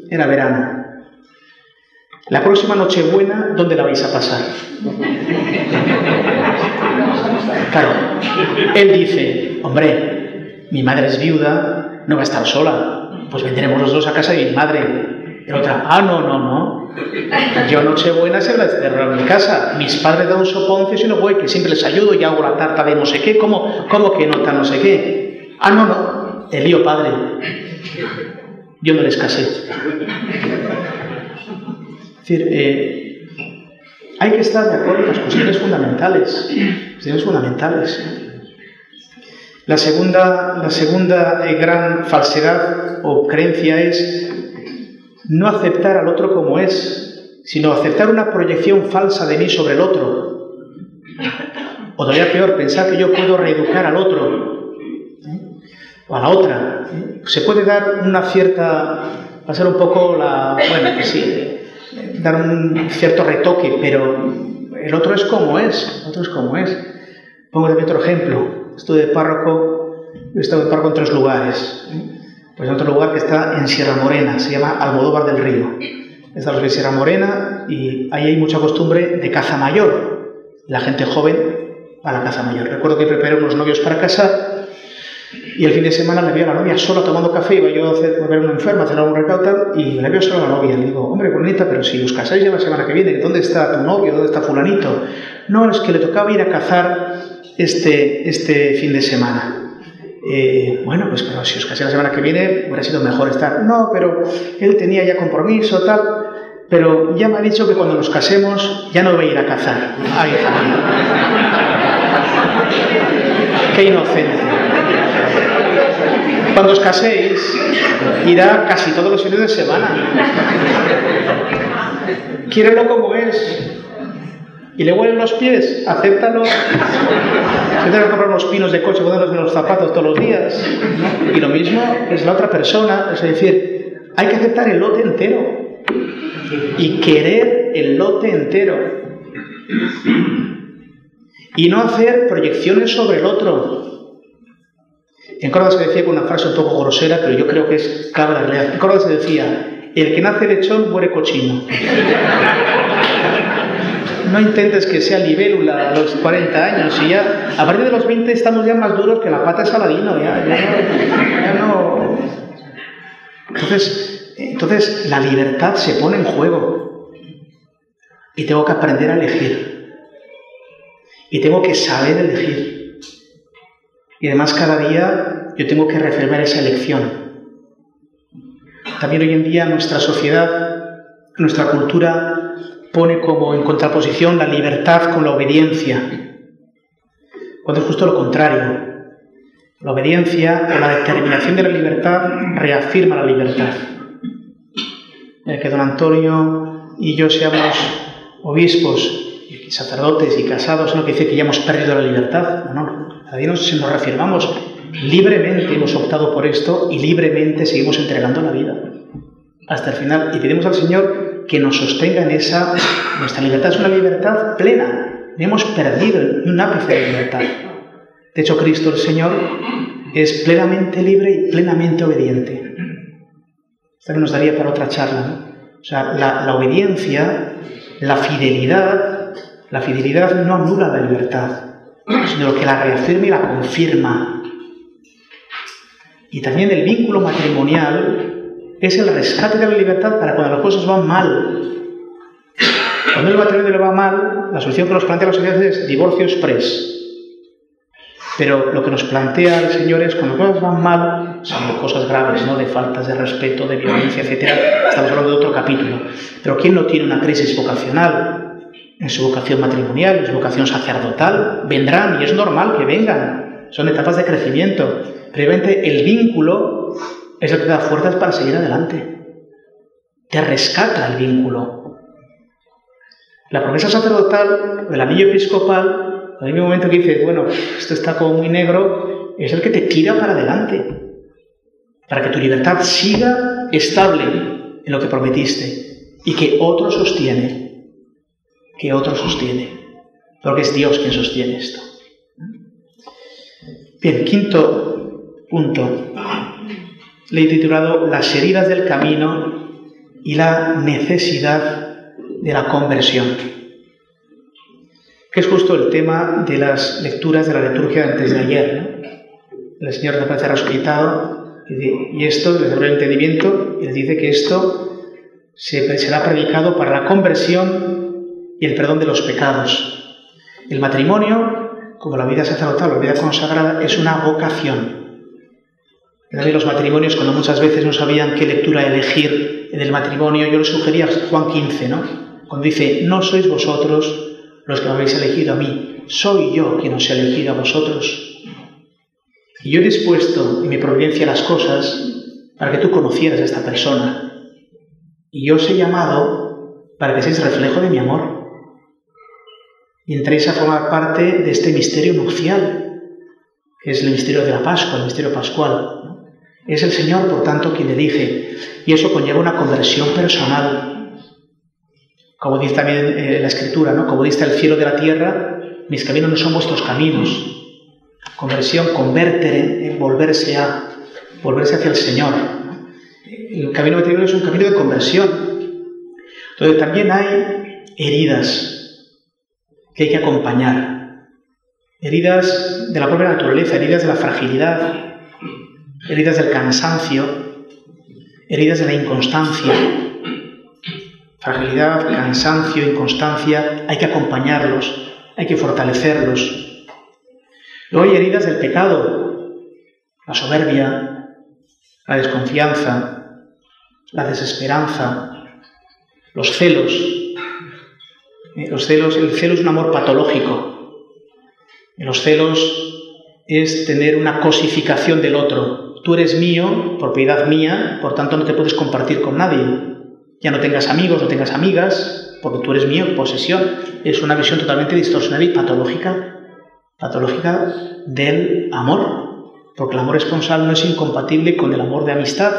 Era verano. La próxima Nochebuena, ¿dónde la vais a pasar? Claro, él dice, hombre, mi madre es viuda, no va a estar sola. Pues vendremos los dos a casa de mi madre. Y la otra, no. Yo Nochebuena se la cerraré en mi casa. Mis padres dan un soponcio y no voy, que siempre les ayudo y hago la tarta de no sé qué. ¿Cómo que no tan no sé qué? No. El lío padre. Yo no les casé. Es decir, hay que estar de acuerdo en las cuestiones fundamentales. La segunda gran falsedad o creencia es no aceptar al otro como es, sino aceptar una proyección falsa de mí sobre el otro. O todavía peor, pensar que yo puedo reeducar al otro, o a la otra. Se puede dar una cierta, pasar un poco dar un cierto retoque, pero el otro es como es. Pongo también otro ejemplo. Estuve de párroco en 3 lugares. Pues en otro lugar que está en Sierra Morena, se llama Almodóvar del Río. Está en Sierra Morena y ahí hay mucha costumbre de caza mayor. La gente joven va a la caza mayor. Recuerdo que preparé unos novios para casar y el fin de semana le vi a la novia sola tomando café. Iba yo a ver una enferma, a hacer algún recado tal, y le veo sola a la novia. Le digo, hombre, bonita, pero si os casáis ya la semana que viene, ¿dónde está tu novio? ¿Dónde está fulanito? No, es que le tocaba ir a cazar este fin de semana. Bueno, pues pero si os casé la semana que viene hubiera sido mejor estar. No, pero él tenía ya compromiso, tal, pero ya me ha dicho que cuando nos casemos ya no voy a ir a cazar. Ay, hija mía. Qué inocente. Cuando os caséis irá casi todos los fines de semana. Quiérelo como es. ¿Y le huelen los pies? Acéptalo. Se tiene que comprar unos pinos de coche, ponerlos en los zapatos todos los días. Y lo mismo es la otra persona. Es decir, hay que aceptar el lote entero. y querer el lote entero. Y no hacer proyecciones sobre el otro. En Córdoba se decía con una frase un poco grosera, pero yo creo que es clave la realidad. En Córdoba se decía: el que nace lechón muere cochino. No intentes que sea libélula a los 40 años y ya, a partir de los 20 estamos ya más duros que la pata de Saladino, ya no. Entonces la libertad se pone en juego y tengo que aprender a elegir y tengo que saber elegir y además cada día yo tengo que reafirmar esa elección. También hoy en día nuestra sociedad, nuestra cultura pone como en contraposición la libertad con la obediencia, cuando es justo lo contrario. La obediencia o la determinación de la libertad reafirma la libertad. Que don Antonio y yo seamos obispos y sacerdotes y casados no quiere decir que ya hemos perdido la libertad, no. Cada día nos reafirmamos. Libremente hemos optado por esto y libremente seguimos entregando la vida hasta el final y pedimos al Señor que nos sostenga en esa. Nuestra libertad es una libertad plena, no hemos perdido ni un ápice de libertad. De hecho, Cristo el Señor es plenamente libre y plenamente obediente. Esto nos daría para otra charla, ¿no? O sea, la obediencia, la fidelidad no anula la libertad, sino que la reafirma y la confirma. Y también el vínculo matrimonial es el rescate de la libertad para cuando las cosas van mal. Cuando el matrimonio le va mal, la solución que nos plantea la sociedad es divorcio express. Pero lo que nos plantea el Señor es cuando las cosas van mal, son de cosas graves, ¿no? De faltas de respeto, de violencia, etc. Estamos hablando de otro capítulo. Pero ¿quién no tiene una crisis vocacional? En su vocación matrimonial, en su vocación sacerdotal, vendrán y es normal que vengan. Son etapas de crecimiento. Previamente el vínculo es el que te da fuerzas para seguir adelante. Te rescata el vínculo. La promesa sacerdotal, el anillo episcopal, en el momento que dices, bueno, esto está como muy negro, es el que te tira para adelante, para que tu libertad siga estable en lo que prometiste y que otro sostiene, porque es Dios quien sostiene esto. Bien, quinto punto. Le he titulado Las heridas del camino y la necesidad de la conversión, que es justo el tema de las lecturas de la liturgia de antes de ayer, ¿no? El Señor aparece resucitado y esto les abre el entendimiento y les dice que esto será predicado para la conversión y el perdón de los pecados. El matrimonio, como la vida sacerdotal, la vida consagrada, es una vocación. También los matrimonios, cuando muchas veces no sabían qué lectura elegir en el matrimonio, yo les sugería Juan 15, ¿no? Cuando dice, no sois vosotros los que me habéis elegido a mí, soy yo quien os he elegido a vosotros. Y yo he dispuesto en mi providencia las cosas para que tú conocieras a esta persona. Y yo os he llamado para que seáis reflejo de mi amor. Y entréis a formar parte de este misterio nupcial, que es el misterio de la Pascua, el misterio pascual, ¿no? Es el Señor, por tanto, quien elige. Y eso conlleva una conversión personal. Como dice también la Escritura, ¿no? Como dista el cielo de la tierra, mis caminos no son vuestros caminos. Conversión, convertere, volverse hacia el Señor. El camino matrimonial es un camino de conversión. Entonces también hay heridas que hay que acompañar. Heridas de la propia naturaleza, heridas de la fragilidad, heridas del cansancio, heridas de la inconstancia. Fragilidad, cansancio, inconstancia, hay que acompañarlos, hay que fortalecerlos. Luego hay heridas del pecado, la soberbia, la desconfianza, la desesperanza, los celos. El celo es un amor patológico. Los celos es tener una cosificación del otro. Tú eres mío, propiedad mía, por tanto no te puedes compartir con nadie. Ya no tengas amigos, no tengas amigas, porque tú eres mío, posesión. Es una visión totalmente distorsionada y patológica del amor, porque el amor esponsal no es incompatible con el amor de amistad,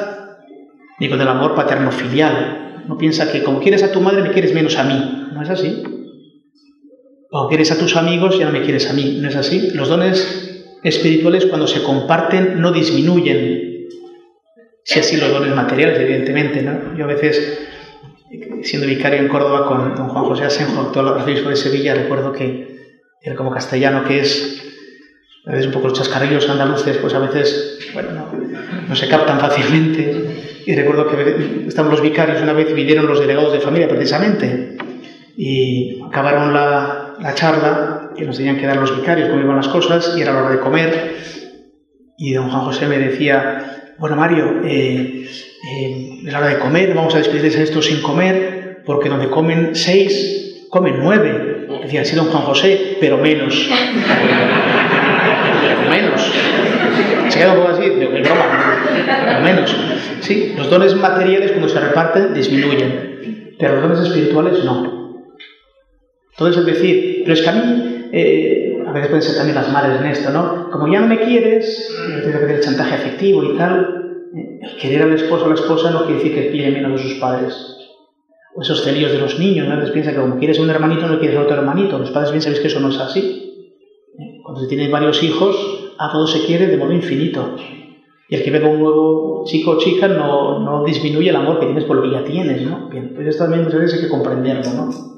ni con el amor paterno-filial. Uno piensa que como quieres a tu madre, me quieres menos a mí. No es así. O quieres a tus amigos, ya no me quieres a mí. No es así. Los dones espirituales, cuando se comparten, no disminuyen. Si así los dones materiales, evidentemente, ¿no? Yo a veces, siendo vicario en Córdoba con don Juan José Asenjo, actual arzobispo de Sevilla, recuerdo que él, como castellano que es, a veces un poco los chascarrillos andaluces, pues a veces, bueno, no se captan fácilmente. Y recuerdo que estaban los vicarios una vez, vinieron los delegados de familia precisamente, y acabaron la charla, que nos tenían que dar los vicarios cómo iban las cosas, y era la hora de comer, y don Juan José me decía: bueno, Mario, es la hora de comer, vamos a despedirles a estos sin comer, porque donde comen 6, comen 9. Decía: sí, don Juan José, pero menos. Pero menos. Se queda un poco así, es broma, pero menos. Sí, los dones materiales cuando se reparten disminuyen, pero los dones espirituales no. Entonces, es decir, pero es que a mí, a veces pueden ser también las madres en esto, ¿no? Como ya no me quieres, tienes que hacer el chantaje afectivo y tal. El querer al esposo o a la esposa no quiere decir que quiere menos de sus padres. O esos celíos de los niños, ¿no? Entonces piensa que como quieres un hermanito, no quieres otro hermanito. Los padres bien sabéis que eso no es así. Cuando se tienen varios hijos, a todos se quiere de modo infinito. Y el que ve con un nuevo chico o chica no disminuye el amor que tienes por lo que ya tienes, ¿no? Bien, pues esto también muchas veces hay que comprenderlo, ¿no?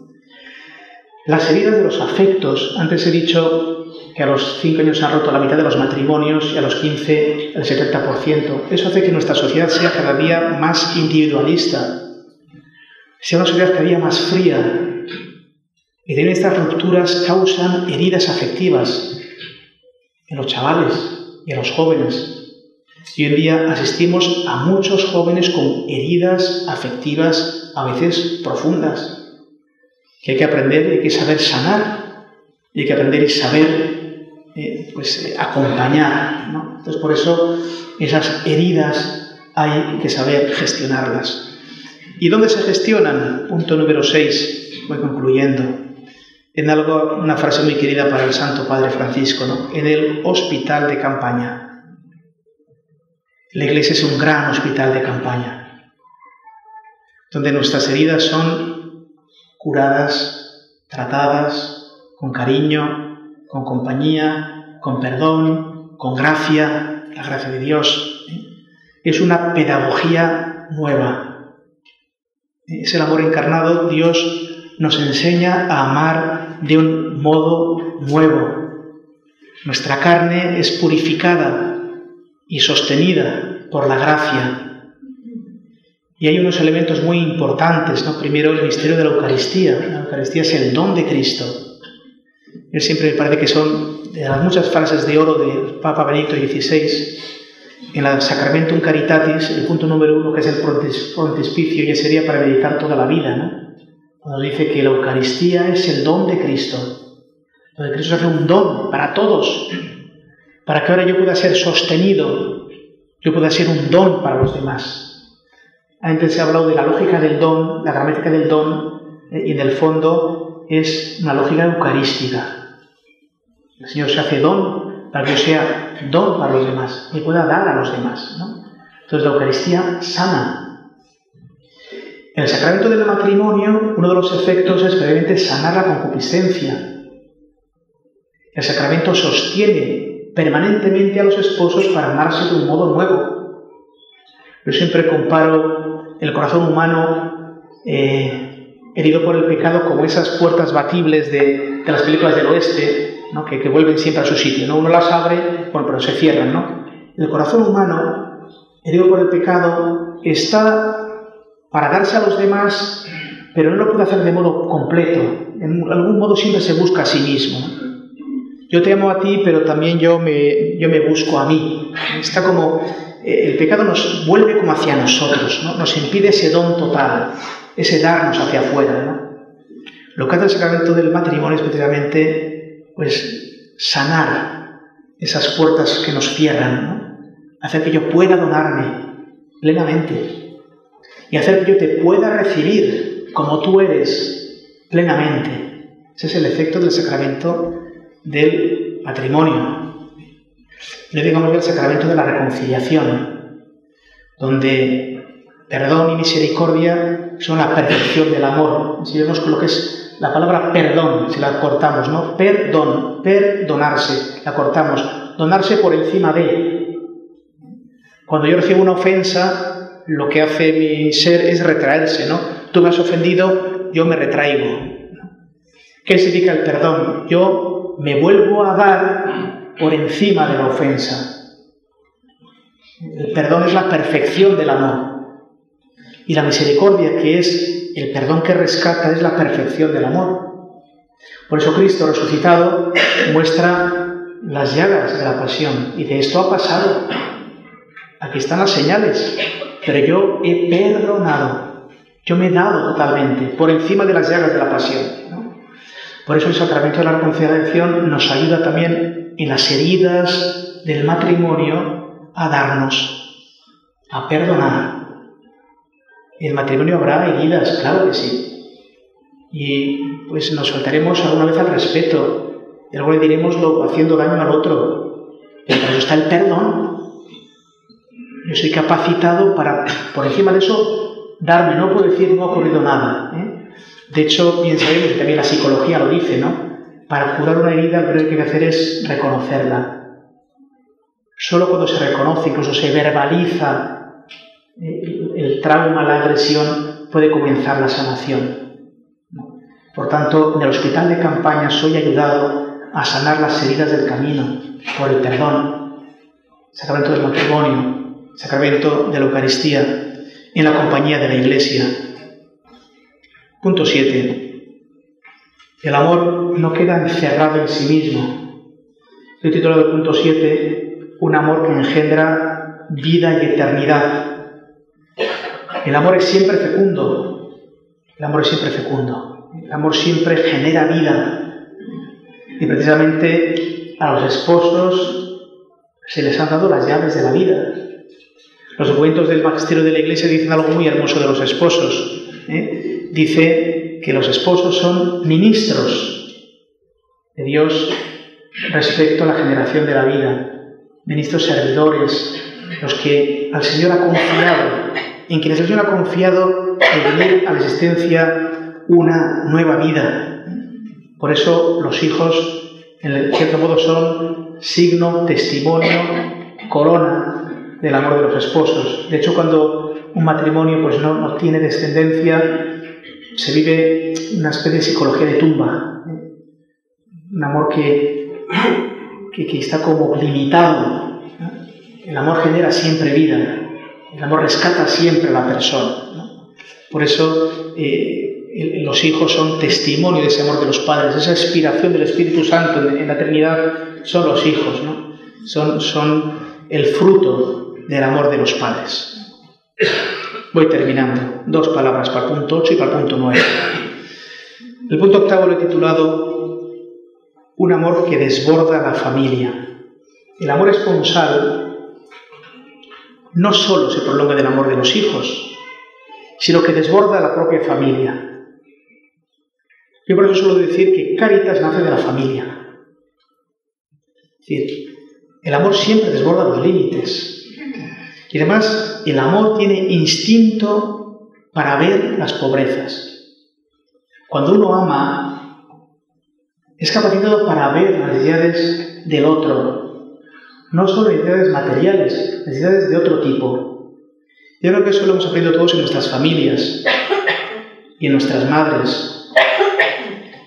Las heridas de los afectos. Antes he dicho que a los 5 años se han roto la mitad de los matrimonios y a los 15 el 70%. Eso hace que nuestra sociedad sea cada día más individualista, sea una sociedad cada día más fría. Y también estas rupturas causan heridas afectivas en los chavales y en los jóvenes. Y hoy en día asistimos a muchos jóvenes con heridas afectivas a veces profundas, que hay que aprender y hay que saber sanar, y hay que aprender y saber acompañar, ¿no? Entonces, por eso esas heridas hay que saber gestionarlas. ¿Y dónde se gestionan? Punto número 6, voy concluyendo. En una frase muy querida para el Santo Padre Francisco, ¿no? En el hospital de campaña. La Iglesia es un gran hospital de campaña, donde nuestras heridas son curadas, tratadas, con cariño, con compañía, con perdón, con gracia, la gracia de Dios. Es una pedagogía nueva. Es el amor encarnado. Dios nos enseña a amar de un modo nuevo. Nuestra carne es purificada y sostenida por la gracia. Y hay unos elementos muy importantes, ¿no? Primero, el misterio de la Eucaristía. La Eucaristía es el don de Cristo. Él siempre me parece que son de las muchas frases de oro del Papa Benedicto XVI. En el Sacramentum Caritatis, el punto número 1, que es el frontispicio, ya sería para meditar toda la vida, ¿no? Cuando dice que la Eucaristía es el don de Cristo. Donde Cristo hace un don para todos, para que ahora yo pueda ser sostenido, yo pueda ser un don para los demás. Antes se ha hablado de la lógica del don, la gramática del don, y en el fondo es una lógica eucarística. El Señor se hace don para que yo sea don para los demás y pueda dar a los demás, ¿no? Entonces la Eucaristía sana. En el sacramento del matrimonio, uno de los efectos es previamente sanar la concupiscencia. El sacramento sostiene permanentemente a los esposos para amarse de un modo nuevo. Yo siempre comparo el corazón humano herido por el pecado como esas puertas batibles de las películas del oeste, ¿no? que vuelven siempre a su sitio, ¿no? Uno las abre, bueno, pero se cierran, ¿no? El corazón humano herido por el pecado está para darse a los demás, pero no lo puede hacer de modo completo. En algún modo siempre se busca a sí mismo, ¿no? Yo te amo a ti, pero también yo me busco a mí. Está como el pecado nos vuelve como hacia nosotros, ¿no? Nos impide ese don total, ese darnos hacia afuera, ¿no? Lo que hace el sacramento del matrimonio es precisamente, pues, sanar esas puertas que nos cierran, ¿no? Hacer que yo pueda donarme plenamente y hacer que yo te pueda recibir como tú eres plenamente. Ese es el efecto del sacramento del matrimonio. Le digamos el sacramento de la reconciliación, donde perdón y misericordia son la perfección del amor. Si vemos lo que es la palabra perdón, si la cortamos, ¿no? Perdón, perdonarse, la cortamos. Donarse por encima de. Cuando yo recibo una ofensa, lo que hace mi ser es retraerse, ¿no? Tú me has ofendido, yo me retraigo. ¿Qué significa el perdón? Yo me vuelvo a dar por encima de la ofensa. El perdón es la perfección del amor. Y la misericordia, que es el perdón que rescata, es la perfección del amor. Por eso Cristo resucitado muestra las llagas de la pasión. Y de esto ha pasado. Aquí están las señales. Pero yo he perdonado. Yo me he dado totalmente, por encima de las llagas de la pasión, ¿no? Por eso el sacramento de la reconciliación nos ayuda también en las heridas del matrimonio a darnos, a perdonar. En el matrimonio habrá heridas, claro que sí. Y pues nos faltaremos alguna vez al respeto. Y luego le diremos haciendo daño al otro. Pero para eso está el perdón. Yo soy capacitado para, por encima de eso, darme. No puedo decir no ha ocurrido nada, ¿eh? De hecho, bien sabemos, y también la psicología lo dice, ¿no? Para curar una herida, lo primero que hay que hacer es reconocerla. Solo cuando se reconoce, incluso se verbaliza el trauma, la agresión, puede comenzar la sanación. Por tanto, en el hospital de campaña soy ayudado a sanar las heridas del camino por el perdón, sacramento del matrimonio, sacramento de la Eucaristía, en la compañía de la Iglesia. Punto 7. El amor no queda encerrado en sí mismo. El título del punto 7, un amor que engendra vida y eternidad. El amor es siempre fecundo. El amor es siempre fecundo. El amor siempre genera vida. Y precisamente a los esposos se les han dado las llaves de la vida. Los documentos del magisterio de la Iglesia dicen algo muy hermoso de los esposos. Dice que los esposos son ministros de Dios respecto a la generación de la vida. Ministros servidores, los que al Señor ha confiado, en quienes el Señor ha confiado el venir a la existencia una nueva vida. Por eso los hijos, en cierto modo, son signo, testimonio, corona del amor de los esposos. De hecho, cuando un matrimonio pues no tiene descendencia, se vive una especie de psicología de tumba. Un amor que está como limitado. El amor genera siempre vida. El amor rescata siempre a la persona. Por eso los hijos son testimonio de ese amor de los padres. Esa inspiración del Espíritu Santo en la eternidad son los hijos, ¿no? Son el fruto del amor de los padres. Voy terminando. 2 palabras para el punto 8 y para el punto 9. El punto 8 lo he titulado un amor que desborda la familia. El amor esponsal no solo se prolonga del amor de los hijos, sino que desborda la propia familia. Yo por eso suelo decir que Cáritas nace de la familia. Es decir, el amor siempre desborda los límites. Y además, el amor tiene instinto para ver las pobrezas. Cuando uno ama, es capacitado para ver las necesidades del otro. No solo necesidades materiales, necesidades de otro tipo. Yo creo que eso lo hemos aprendido todos en nuestras familias y en nuestras madres.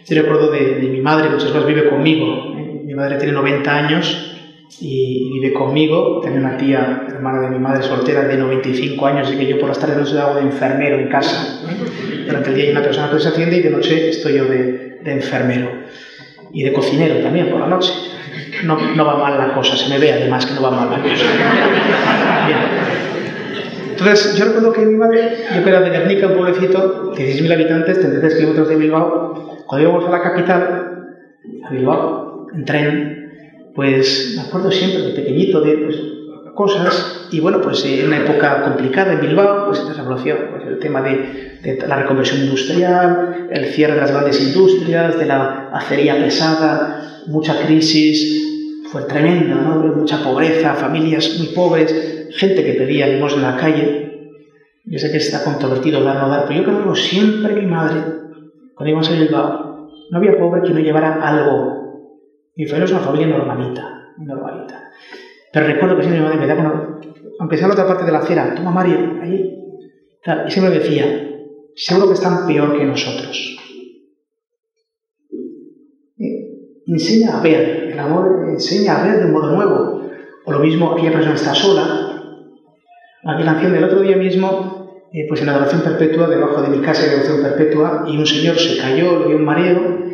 Yo recuerdo de mi madre, muchas veces vive conmigo. Mi madre tiene 90 años y vive conmigo. Tengo una tía, hermana de mi madre soltera, de 95 años, y que yo por las tardes no hago de enfermero en casa. Durante el día hay una persona que se atiende y de noche estoy yo de enfermero. Y de cocinero también por la noche. No va mal la cosa, se me ve además que no va mal la cosa. Bien. Entonces, yo recuerdo que mi madre, yo que era de Guernica, un pueblecito, 16.000 habitantes, 33 kilómetros de Bilbao, cuando íbamos a la capital, a Bilbao, en tren, pues me acuerdo siempre de pequeñito de cosas, y bueno, pues en una época complicada en Bilbao, pues la revolución, pues el tema de la reconversión industrial, el cierre de las grandes industrias, de la acería pesada, mucha crisis, fue tremenda, ¿no? Mucha pobreza, familias muy pobres, gente que pedía limosna en la calle. Yo sé que está controvertido dar no dar, pero yo creo que siempre mi madre, cuando íbamos a Bilbao, no había pobre que no llevara algo. Mi familia es una familia normalita. Pero recuerdo que siempre mi madre me daba, aunque sea la otra parte de la acera, toma Mario, ahí, tal, y siempre me decía, seguro que están peor que nosotros. Enseña a ver, el amor enseña a ver de un modo nuevo. O lo mismo, aquella persona está sola. Aquella canción del otro día mismo, pues en adoración perpetua, debajo de mi casa hay adoración perpetua, y un señor se cayó, le dio un mareo,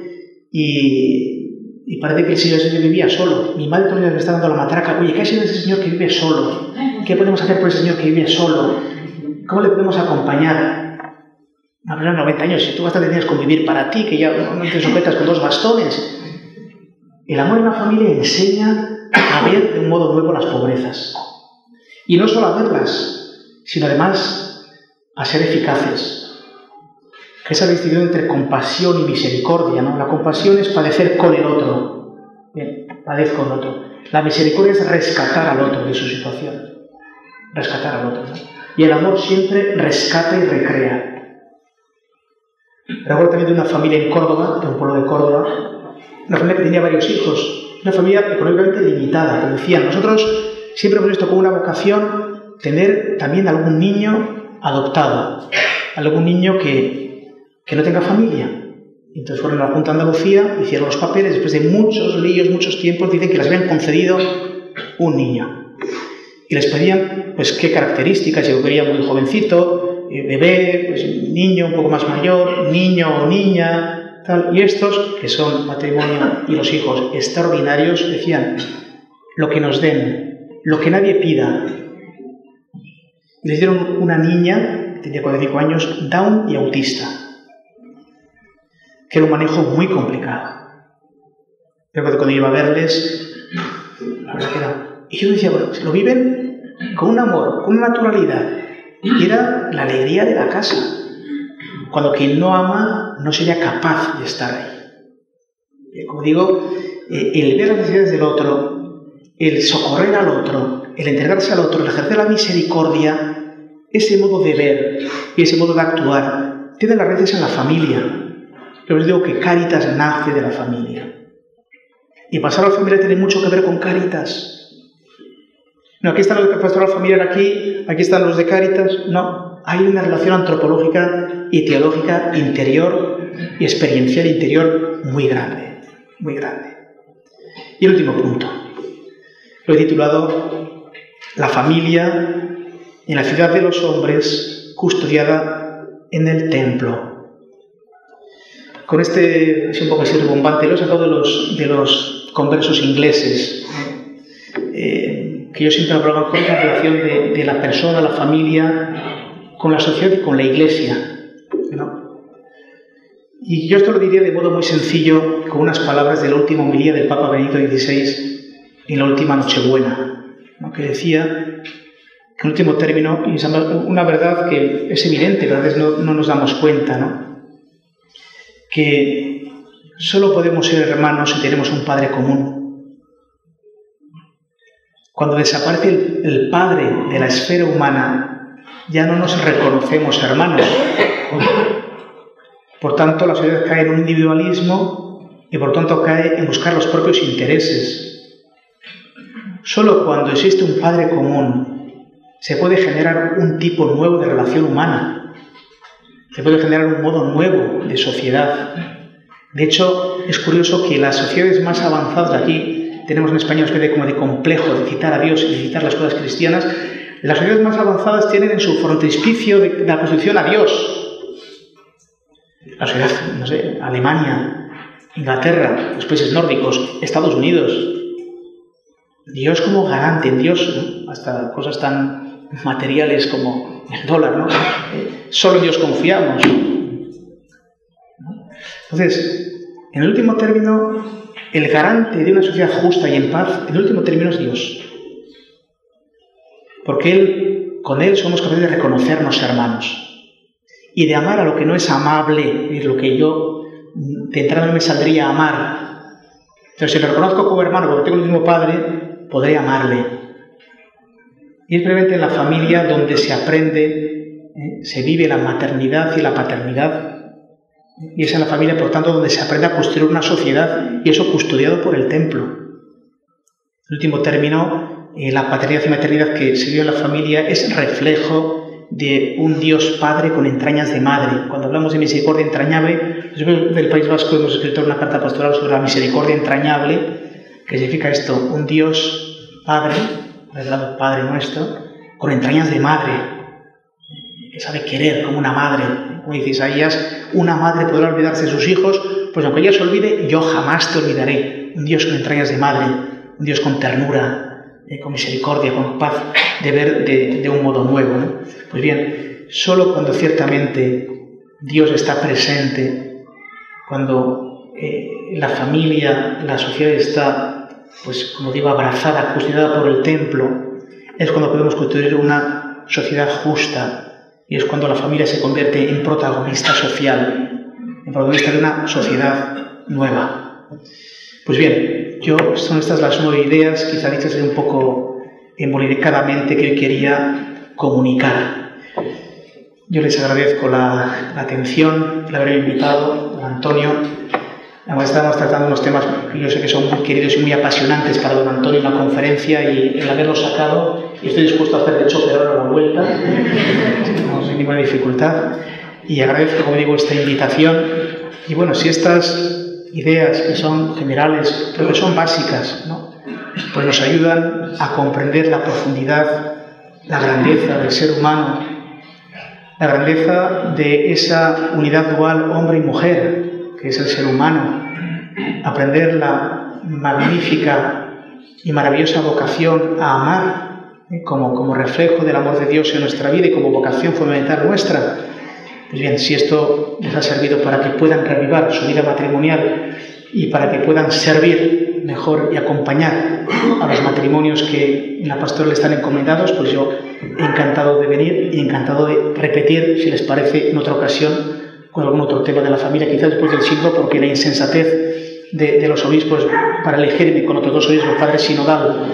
y parece que el señor ese vivía solo. Mi madre todavía me está dando la matraca. Oye, ¿qué ha sido ese señor que vive solo? ¿Qué podemos hacer por ese señor que vive solo? ¿Cómo le podemos acompañar? A los 90 años, si tú bastante tienes convivir para ti, que ya no te sujetas con 2 bastones. El amor en la familia enseña a ver de un modo nuevo las pobrezas. Y no solo a verlas, sino además a ser eficaces. Que esa distinción entre compasión y misericordia, ¿no? La compasión es padecer con el otro. Bien, padezco con el otro. La misericordia es rescatar al otro de su situación. Rescatar al otro, ¿no? Y el amor siempre rescata y recrea. Recuerdo también de una familia en Córdoba, de un pueblo de Córdoba, una familia que tenía varios hijos, una familia económicamente limitada, pero decían, nosotros siempre hemos visto como una vocación tener también algún niño adoptado, algún niño que no tenga familia. Entonces fueron a la Junta de Andalucía, hicieron los papeles, después de muchos líos, muchos tiempos, dicen que les habían concedido un niño. Y les pedían, pues, qué características, yo quería muy jovencito, bebé, pues, niño un poco más mayor, niño o niña, tal. Y estos, que son matrimonio y los hijos extraordinarios, decían, lo que nos den, lo que nadie pida. Y les dieron una niña, que tenía 45 años, Down y autista, que era un manejo muy complicado. Pero cuando iba a verles, la verdad que era... Y yo decía, bueno, se lo viven con un amor, con una naturalidad, y era la alegría de la casa. Cuando quien no ama no sería capaz de estar ahí. Como digo, el ver las necesidades del otro, el socorrer al otro, el entregarse al otro, el ejercer la misericordia, ese modo de ver y ese modo de actuar, tiene las raíces en la familia. Yo os digo que Cáritas nace de la familia. Y pastoral familiar tiene mucho que ver con Cáritas. No, aquí están los de pastoral familiar, aquí están los de Cáritas. No, hay una relación antropológica y teológica interior y experiencial interior muy grande, muy grande. Y el último punto. Lo he titulado La familia en la ciudad de los hombres custodiada en el templo. Con este, es un poco así rimbombante, lo he sacado de los conversos ingleses, que yo siempre hablo con la relación de la persona, la familia, con la sociedad y con la iglesia, ¿no? Y yo esto lo diría de modo muy sencillo, con unas palabras de la última homilía del Papa Benedicto XVI en la última Nochebuena, ¿no? Que decía que en último término, y es una verdad que es evidente, pero a veces no nos damos cuenta, ¿no? Que solo podemos ser hermanos si tenemos un padre común. Cuando desaparece el padre de la esfera humana, ya no nos reconocemos hermanos. Por tanto, la sociedad cae en un individualismo y por tanto cae en buscar los propios intereses. Solo cuando existe un padre común se puede generar un tipo nuevo de relación humana. Se puede generar un modo nuevo de sociedad. De hecho, es curioso que las sociedades más avanzadas, aquí tenemos en España una especie como de complejo de citar a Dios y de citar las cosas cristianas, las sociedades más avanzadas tienen en su frontispicio de la Constitución a Dios. La sociedad, no sé, Alemania, Inglaterra, los países nórdicos, Estados Unidos. Dios como garante, en Dios, ¿no? Hasta cosas tan materiales como el dólar, ¿no? Solo en Dios confiamos. Entonces, en el último término, el garante de una sociedad justa y en paz, en el último término es Dios. Porque con Él somos capaces de reconocernos hermanos y de amar a lo que no es amable, es lo que yo de entrada no me saldría a amar. Pero si lo reconozco como hermano porque tengo el mismo padre, podré amarle. Y es brevemente en la familia donde se aprende Se vive la maternidad y la paternidad. Y es en la familia, por tanto, donde se aprende a construir una sociedad, y eso custodiado por el templo. En último término, la paternidad y maternidad que se vive en la familia es reflejo de un Dios Padre con entrañas de madre. Cuando hablamos de misericordia entrañable, del País Vasco hemos escrito una carta pastoral sobre la misericordia entrañable, que significa esto: un Dios Padre, revelado Padre nuestro, con entrañas de madre, que sabe querer como una madre. Como dice Isaías, una madre podrá olvidarse de sus hijos, pues aunque ella se olvide, yo jamás te olvidaré. Un Dios con entrañas de madre, un Dios con ternura, con misericordia, con paz, de ver de un modo nuevo, ¿no? Pues bien, solo cuando ciertamente Dios está presente, cuando la familia, la sociedad está, pues como digo, abrazada, custodiada por el templo, es cuando podemos construir una sociedad justa, y es cuando la familia se convierte en protagonista social, en protagonista de una sociedad nueva. Pues bien, son estas las 9 ideas, quizá dichas un poco embolidicadamente, que hoy quería comunicar. Yo les agradezco la atención, el haber invitado a Antonio. Además, estamos tratando unos temas que yo sé que son muy queridos y muy apasionantes para don Antonio en la conferencia, y el haberlo sacado, y estoy dispuesto a hacer de chofer ahora la vuelta, no sin ninguna dificultad. Y agradezco, como digo, esta invitación. Y bueno, si estas ideas que son generales, pero que son básicas, ¿no?, pues nos ayudan a comprender la profundidad, la grandeza del ser humano, la grandeza de esa unidad dual hombre y mujer, que es el ser humano, aprender la magnífica y maravillosa vocación a amar, como reflejo del amor de Dios en nuestra vida y como vocación fundamental nuestra. Pues bien, si esto les ha servido para que puedan reavivar su vida matrimonial y para que puedan servir mejor y acompañar a los matrimonios que en la pastoral están encomendados, pues yo encantado de venir y encantado de repetir, si les parece, en otra ocasión con algún otro tema de la familia, quizás después del siglo, porque la insensatez de los obispos para elegirme con otros 2 obispos, padre sinodal,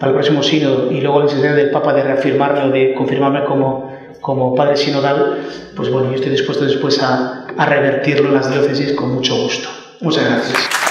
para el próximo sínodo, y luego la insistencia del Papa de reafirmarme o de confirmarme como padre sinodal, pues bueno, yo estoy dispuesto después a revertirlo en las diócesis con mucho gusto. Muchas gracias.